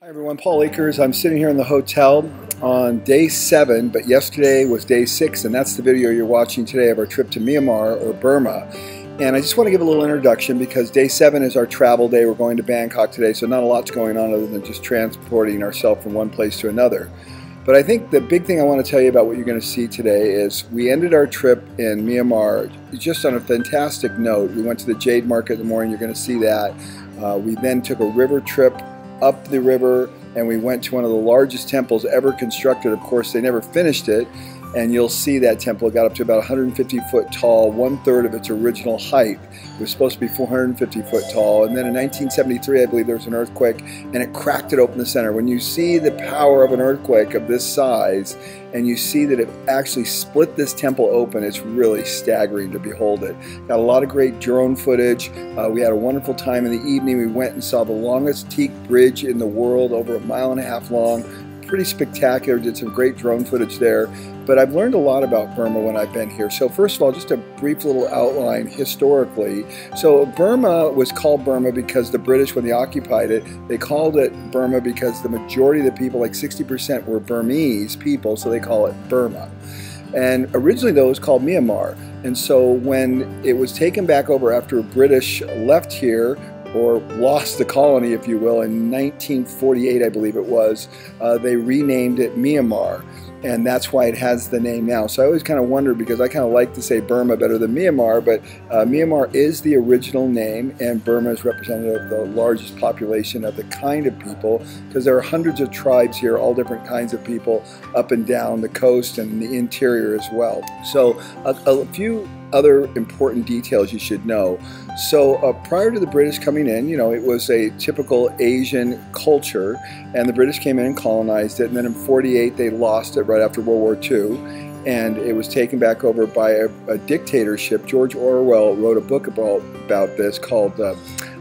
Hi everyone, Paul Akers. I'm sitting here in the hotel on day 7, but yesterday was day 6, and that's the video you're watching today of our trip to Myanmar or Burma. And I just want to give a little introduction because day 7 is our travel day. We're going to Bangkok today, so not a lot's going on other than just transporting ourselves from one place to another. But I think the big thing I want to tell you about what you're going to see today is we ended our trip in Myanmar just on a fantastic note. We went to the jade market in the morning. You're going to see that. We then took a river trip up the river, and we went to one of the largest temples ever constructed. Of course, they never finished it, and you'll see that temple got up to about 150 foot tall, 1/3 of its original height. It was supposed to be 450 foot tall, and then in 1973, I believe, there was an earthquake, and it cracked it open the center. When you see the power of an earthquake of this size, and you see that it actually split this temple open, it's really staggering to behold it. Got a lot of great drone footage. We had a wonderful time in the evening. We went and saw the longest teak bridge in the world, over 1.5 miles long. Pretty spectacular, did some great drone footage there. But I've learned a lot about Burma when I've been here. So first of all, just a brief little outline historically. So Burma was called Burma because the British, when they occupied it, they called it Burma because the majority of the people, like 60%, were Burmese people, so they call it Burma. And originally, though, it was called Myanmar. And so when it was taken back over after British left here, or lost the colony, if you will, in 1948, I believe it was, they renamed it Myanmar. And that's why it has the name now. So I always kind of wondered, because I kind of like to say Burma better than Myanmar, but Myanmar is the original name, and Burma is representative of the largest population of the kind of people, because there are hundreds of tribes here, all different kinds of people, up and down the coast and the interior as well. So a few other important details you should know. So prior to the British coming in, you know, it was a typical Asian culture, and the British came in and colonized it, and then in 48 they lost it right after World War II, and it was taken back over by a dictatorship. George Orwell wrote a book about this called I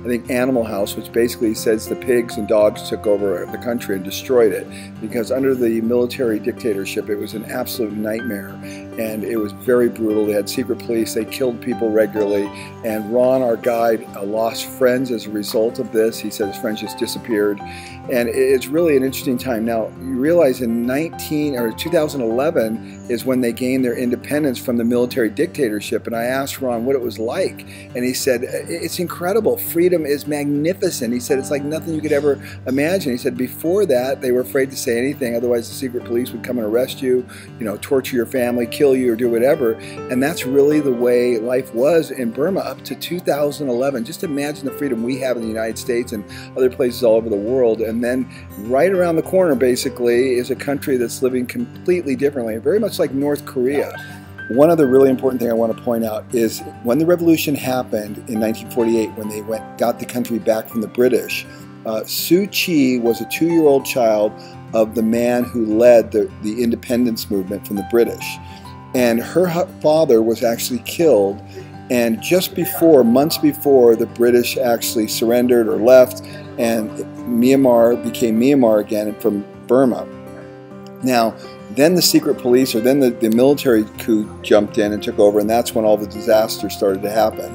think Animal House, which basically says the pigs and dogs took over the country and destroyed it, because under the military dictatorship it was an absolute nightmare, and it was very brutal. They had secret police, they killed people regularly, and Ron, our guide, lost friends as a result of this. He said his friends just disappeared, and it's really an interesting time. Now, you realize in 2011 is when they gained their independence from the military dictatorship, and I asked Ron what it was like, and he said, it's incredible. Freedom is magnificent. He said it's like nothing you could ever imagine. He said before that they were afraid to say anything, otherwise the secret police would come and arrest you, you know, torture your family, kill you, or do whatever. And that's really the way life was in Burma up to 2011. Just imagine the freedom we have in the United States and other places all over the world. And then right around the corner basically is a country that's living completely differently, very much like North Korea. One other really important thing I want to point out is when the revolution happened in 1948, when they got the country back from the British, Suu Kyi was a 2-year-old child of the man who led the independence movement from the British. And her father was actually killed, and just before, months before, the British actually surrendered or left, and Myanmar became Myanmar again from Burma. Now, then the secret police, or then the military coup jumped in and took over, and that's when all the disasters started to happen.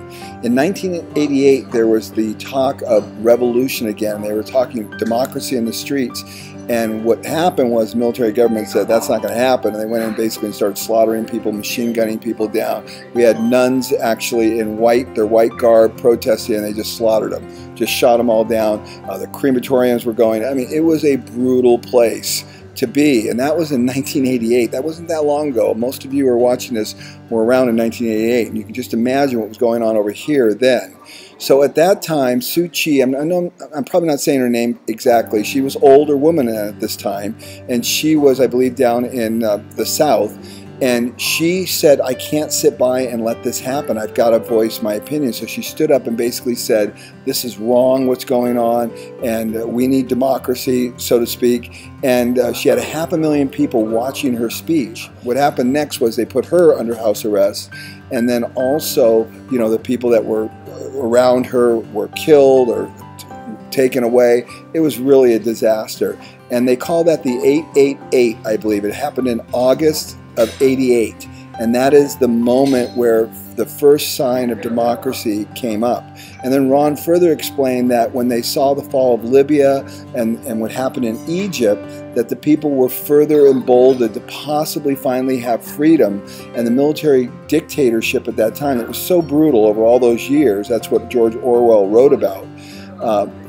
In 1988, there was the talk of revolution again. They were talking democracy in the streets, and what happened was the military government said that's not going to happen, and they went in basically and started slaughtering people, machine gunning people down. We had nuns actually in their white garb protesting, and they just slaughtered them, just shot them all down. The crematoriums were going. I mean, it was a brutal place to be, and that was in 1988. That wasn't that long ago. Most of you who are watching this were around in 1988, and you can just imagine what was going on over here then. So at that time, Suu Kyi, I'm probably not saying her name exactly, she was older woman at this time, and she was, I believe, down in the south, and she said, I can't sit by and let this happen. I've got to voice my opinion. So she stood up and basically said, this is wrong what's going on, and we need democracy, so to speak. And she had 500,000 people watching her speech. What happened next was they put her under house arrest, and then also, you know, the people that were around her were killed or taken away. It was really a disaster. And they call that the 888, I believe. It happened in August of '88. And that is the moment where the first sign of democracy came up. And then Ron further explained that when they saw the fall of Libya and what happened in Egypt, that the people were further emboldened to possibly finally have freedom. And the military dictatorship at that time, it was so brutal over all those years, that's what George Orwell wrote about,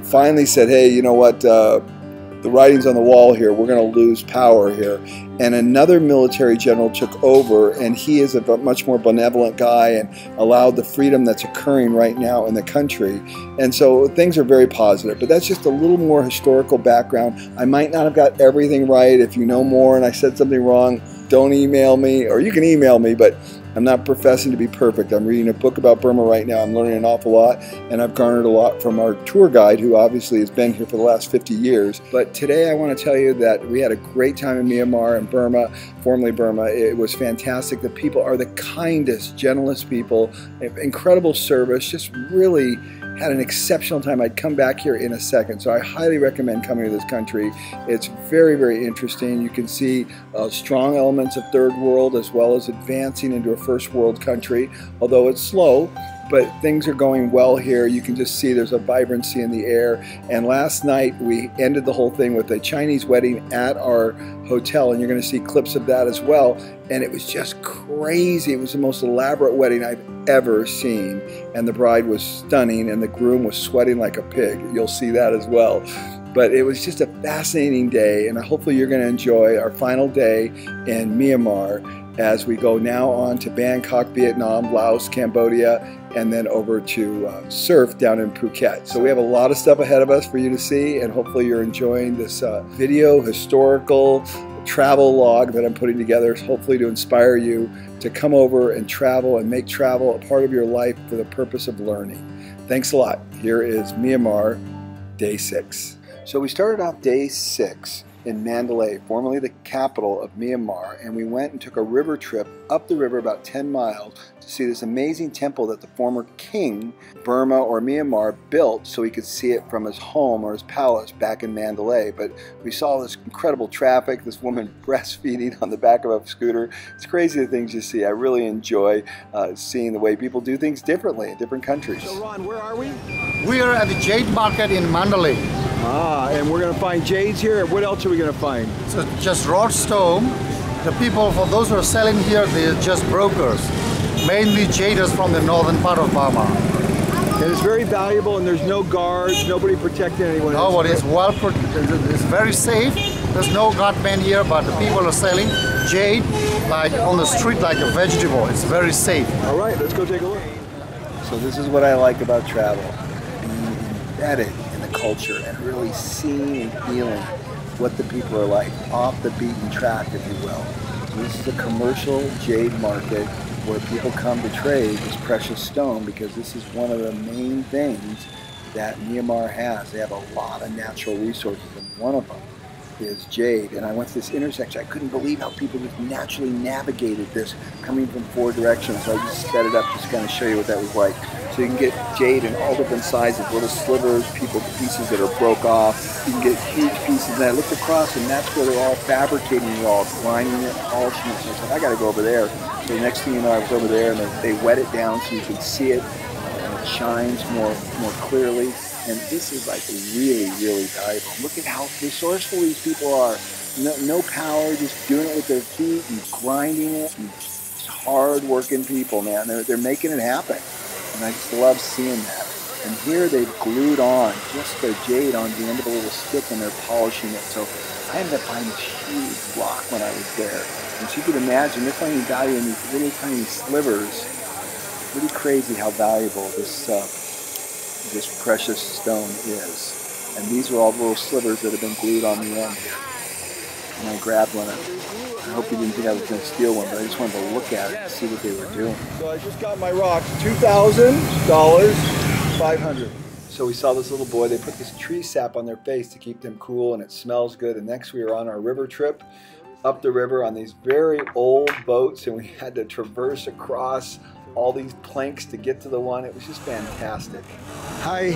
finally said, hey, you know what, the writing's on the wall here, we're going to lose power here. And another military general took over, and he is a much more benevolent guy and allowed the freedom that's occurring right now in the country. And so things are very positive, but that's just a little more historical background. I might not have got everything right. If you know more and I said something wrong, don't email me, or you can email me, but I'm not professing to be perfect. I'm reading a book about Burma right now. I'm learning an awful lot, and I've garnered a lot from our tour guide, who obviously has been here for the last 50 years. But today I want to tell you that we had a great time in Myanmar and Burma, formerly Burma. It was fantastic. The people are the kindest, gentlest people, incredible service, just really had an exceptional time. I'd come back here in a second, so I highly recommend coming to this country. It's very, very interesting. You can see strong elements of third world as well as advancing into a first world country, although it's slow. But things are going well here. You can just see there's a vibrancy in the air. And last night we ended the whole thing with a Chinese wedding at our hotel, and you're going to see clips of that as well. And it was just crazy. It was the most elaborate wedding I've ever seen. And the bride was stunning, and the groom was sweating like a pig. You'll see that as well. But it was just a fascinating day, and hopefully you're going to enjoy our final day in Myanmar as we go now on to Bangkok, Vietnam, Laos, Cambodia, and then over to surf down in Phuket. So we have a lot of stuff ahead of us for you to see, and hopefully you're enjoying this video, historical travel log that I'm putting together, hopefully to inspire you to come over and travel and make travel a part of your life for the purpose of learning. Thanks a lot. Here is Myanmar, day 6. So we started off day 6 in Mandalay, formerly the capital of Myanmar, and we went and took a river trip up the river about 10 miles to see this amazing temple that the former king, Burma or Myanmar, built so he could see it from his home or his palace back in Mandalay. But we saw this incredible traffic, this woman breastfeeding on the back of a scooter. It's crazy the things you see. I really enjoy seeing the way people do things differently in different countries. So Ron, where are we? We are at the jade market in Mandalay. And we're going to find jades here. What else are we going to find? So just raw stone. The people, for those who are selling here, they're just brokers. Mainly jaders from the northern part of Burma. And it's very valuable, and there's no guards, nobody protecting anyone. No, it's well protected. It's very safe. There's no guardman here, but the people are selling jade like on the street like a vegetable. It's very safe. All right, let's go take a look. So this is what I like about travel, being embedded in the culture and really seeing and feeling what the people are like, off the beaten track, if you will. So this is a commercial jade market where people come to trade this precious stone, because this is one of the main things that Myanmar has. They have a lot of natural resources, and one of them is jade. And I went to this intersection. I couldn't believe how people just naturally navigated this, coming from 4 directions. So I just sped it up just to kind of show you what that was like. So you can get jade in all different sizes, little slivers, pieces that are broke off. You can get huge pieces. And I looked across, and that's where they're all fabricating it all, grinding it, polishing it. So I said, I got to go over there. So the next thing you know, I was over there, and they wet it down so you can see it, and it shines more clearly. And this is like really, really valuable. Look at how resourceful these people are. No power, just doing it with their feet and grinding it. And just hard-working people, man. They're making it happen. And I just love seeing that. And here they've glued on just the jade on the end of a little stick, and they're polishing it. So I ended up buying this huge block when I was there. And so you can imagine, they're finding value in these little tiny slivers. Pretty crazy how valuable this precious stone is. And these are all little slivers that have been glued on the end here. And I grabbed one. I hope you didn't think I was going to steal one, but I just wanted to look at it and see what they were doing. So I just got my rocks, $2,000, $500. So we saw this little boy. They put this tree sap on their face to keep them cool, and it smells good. And next we were on our river trip up the river on these very old boats, and we had to traverse across all these planks to get to the one. It was just fantastic. Hi.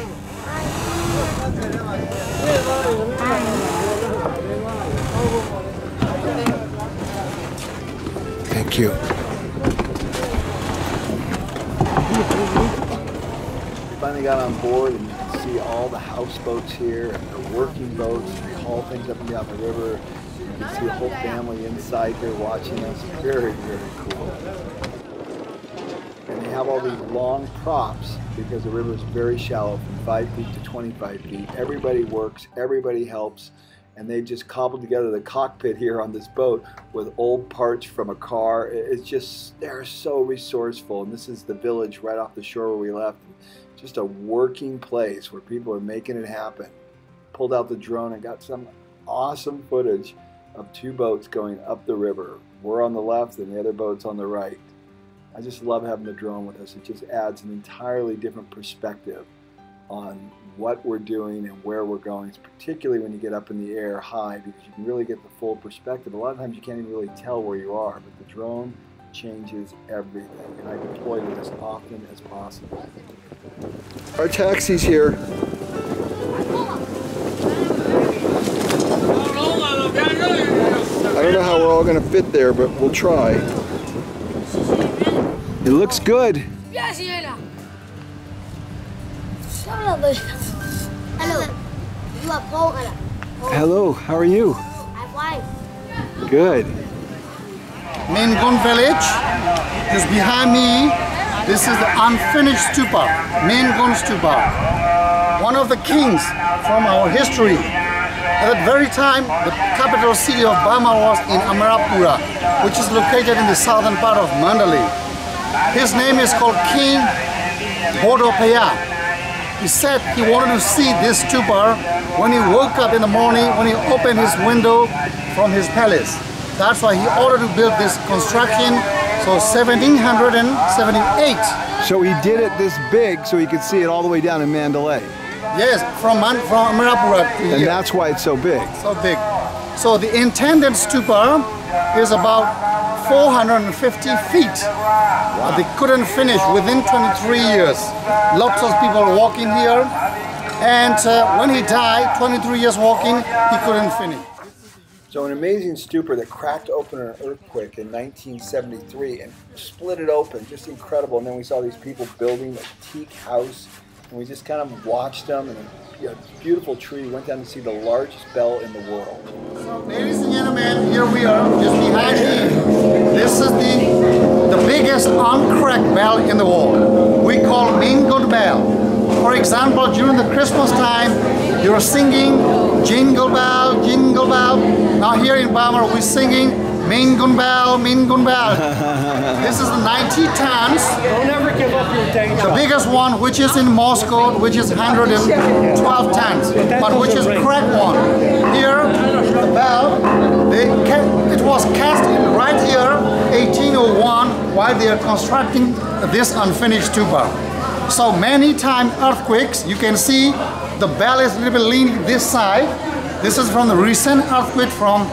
Thank you. finally got on board, and you can see all the houseboats here and the working boats. They haul things up and down the river. You can see a whole family inside here watching us. Very, very cool. And they have all these long props because the river is very shallow, from 5 feet to 25 feet. Everybody works, everybody helps, and they've just cobbled together the cockpit here on this boat with old parts from a car. It's just, they're so resourceful. And this is the village right off the shore where we left. Just a working place where people are making it happen. Pulled out the drone and got some awesome footage of 2 boats going up the river. We're on the left and the other boat's on the right. I just love having the drone with us. It just adds an entirely different perspective on what we're doing and where we're going, particularly when you get up in the air high, because you can really get the full perspective. A lot of times you can't even really tell where you are, but the drone changes everything, and I deploy it as often as possible. Our taxi's here. I don't know how we're all going to fit there, but we'll try. It looks good. Hello, how are you? I'm fine. Good. Main village is behind me. This is the unfinished stupa, Main stupa. One of the kings from our history. At that very time, the capital city of Burma was in Amarapura, which is located in the southern part of Mandalay. His name is called King Bodopaya. He said he wanted to see this stupa when he woke up in the morning, when he opened his window from his palace. That's why he ordered to build this construction, so 1778. So he did it this big so he could see it all the way down in Mandalay. Yes, from Amarapura to here. And that's why it's so big. So big. So the intended stupa is about 450 feet. Wow. They couldn't finish within 23 years. Lots of people walking here. And when he died, 23 years walking, he couldn't finish. So an amazing stupa that cracked open in an earthquake in 1973 and split it open, just incredible. And then we saw these people building a teak house, and we just kind of watched them, and a beautiful tree. Went down to see the largest bell in the world. So ladies and gentlemen, here we are, just behind me. This is the biggest uncracked bell in the world. We call Mingun bell. For example, during the Christmas time, you're singing Jingle Bell, Jingle Bell. Now here in Burma, we're singing Mingun Bell, Mingun Bell. This is the 90 tons. Don't ever give up your day job. The biggest one, which is in Moscow, which is 112 tons, but which is cracked one. Here, the bell, it was cast in right here, 1801, while they are constructing this unfinished stupa. So many times earthquakes, you can see the bell is a little bit leaning this side. This is from the recent earthquake from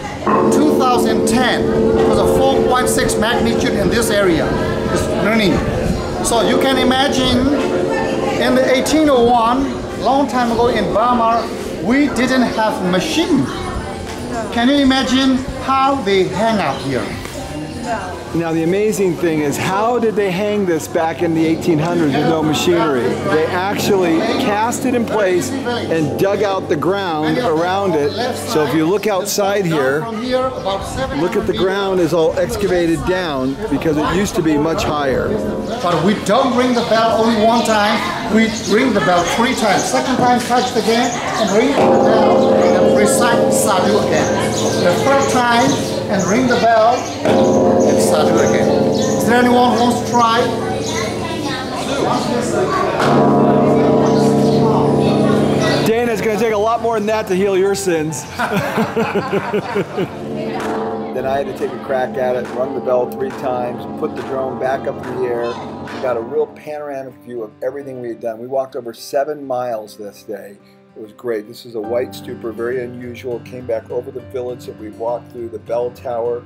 2010. It was a 4.6 magnitude in this area. It's running. So you can imagine in the 1801, long time ago in Burma, we didn't have machine. Can you imagine how they hang out here? Now the amazing thing is, how did they hang this back in the 1800s with no machinery? They actually cast it in place and dug out the ground around it. So if you look outside here, look at the ground is all excavated down because it used to be much higher. But we don't ring the bell only one time, we ring the bell 3 times. Second time touch it again and ring the bell and recite sadhu again. The third time and ring the bell and sadhu again. Is there anyone who wants to try? Dana, it's going to take a lot more than that to heal your sins. Then I had to take a crack at it, rung the bell 3 times, put the drone back up in the air. We got a real panoramic view of everything we had done. We walked over 7 miles this day. It was great. This is a white stupa, very unusual. Came back over the village that we walked through, the bell tower,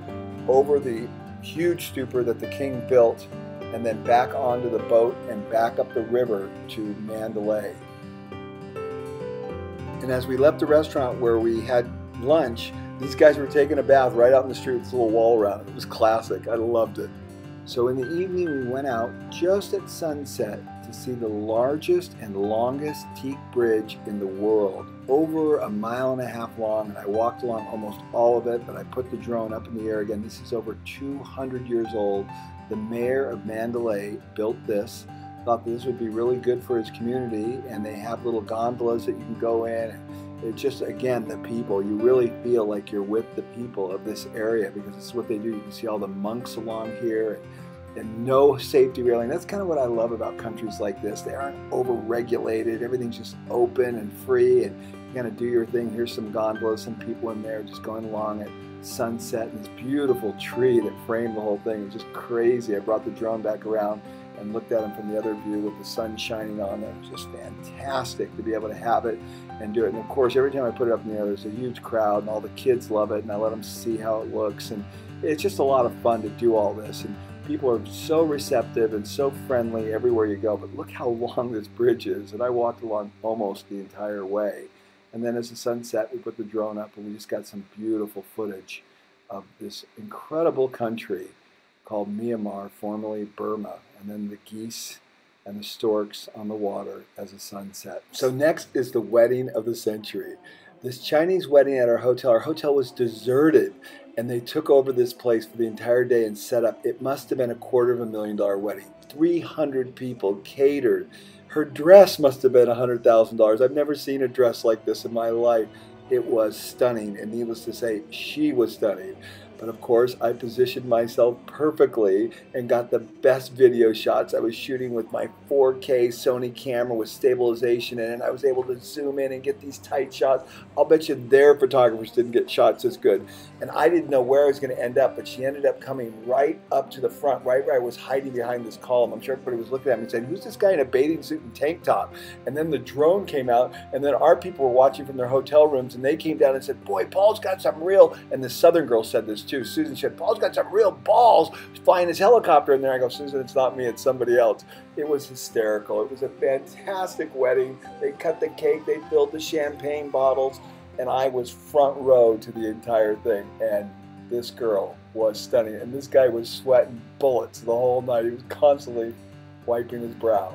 over the huge stupa that the king built, and then back onto the boat and back up the river to Mandalay. And as we left the restaurant where we had lunch, these guys were taking a bath right out in the street with a little wall around it. It was classic. I loved it. So in the evening we went out just at sunset to see the largest and longest teak bridge in the world, over 1.5 miles long, and I walked along almost all of it, but I put the drone up in the air again. This is over 200 years old. The mayor of Mandalay built this, thought this would be really good for his community, and they have little gondolas that you can go in. It's just, again, the people. You really feel like you're with the people of this area because this is what they do. You can see all the monks along here, and no safety railing. That's kind of what I love about countries like this. They aren't over-regulated. Everything's just open and free, and you kind of do your thing. Here's some gondolas, some people in there just going along at sunset, and this beautiful tree that framed the whole thing. It's just crazy. I brought the drone back around and looked at them from the other view with the sun shining on them. It was just fantastic to be able to have it and do it. And of course, every time I put it up in the air, there's a huge crowd, and all the kids love it, and I let them see how it looks. And it's just a lot of fun to do all this. And people are so receptive and so friendly everywhere you go. But look how long this bridge is. And I walked along almost the entire way. And then as the sun set, we put the drone up, and we just got some beautiful footage of this incredible country called Myanmar, formerly Burma, and then the geese and the storks on the water as the sun set. So next is the wedding of the century. This Chinese wedding at our hotel was deserted, and they took over this place for the entire day and set up. It must have been a $250,000 wedding. 300 people catered. Her dress must have been $100,000. I've never seen a dress like this in my life. It was stunning, and needless to say, she was stunning. But of course, I positioned myself perfectly and got the best video shots. I was shooting with my 4K Sony camera with stabilization in it, and I was able to zoom in and get these tight shots. I'll bet you their photographers didn't get shots as good. And I didn't know where I was going to end up, but she ended up coming right up to the front, right where I was hiding behind this column. I'm sure everybody was looking at me and saying, "Who's this guy in a bathing suit and tank top?" And then the drone came out, and then our people were watching from their hotel rooms, and they came down and said, "Boy, Paul's got some real," and the Southern girl said this too. Susan said, "Paul's got some real balls flying his helicopter in there." I go, "Susan, it's not me, it's somebody else." It was hysterical. It was a fantastic wedding. They cut the cake, they filled the champagne bottles, and I was front row to the entire thing. And this girl was stunning. And this guy was sweating bullets the whole night. He was constantly wiping his brow.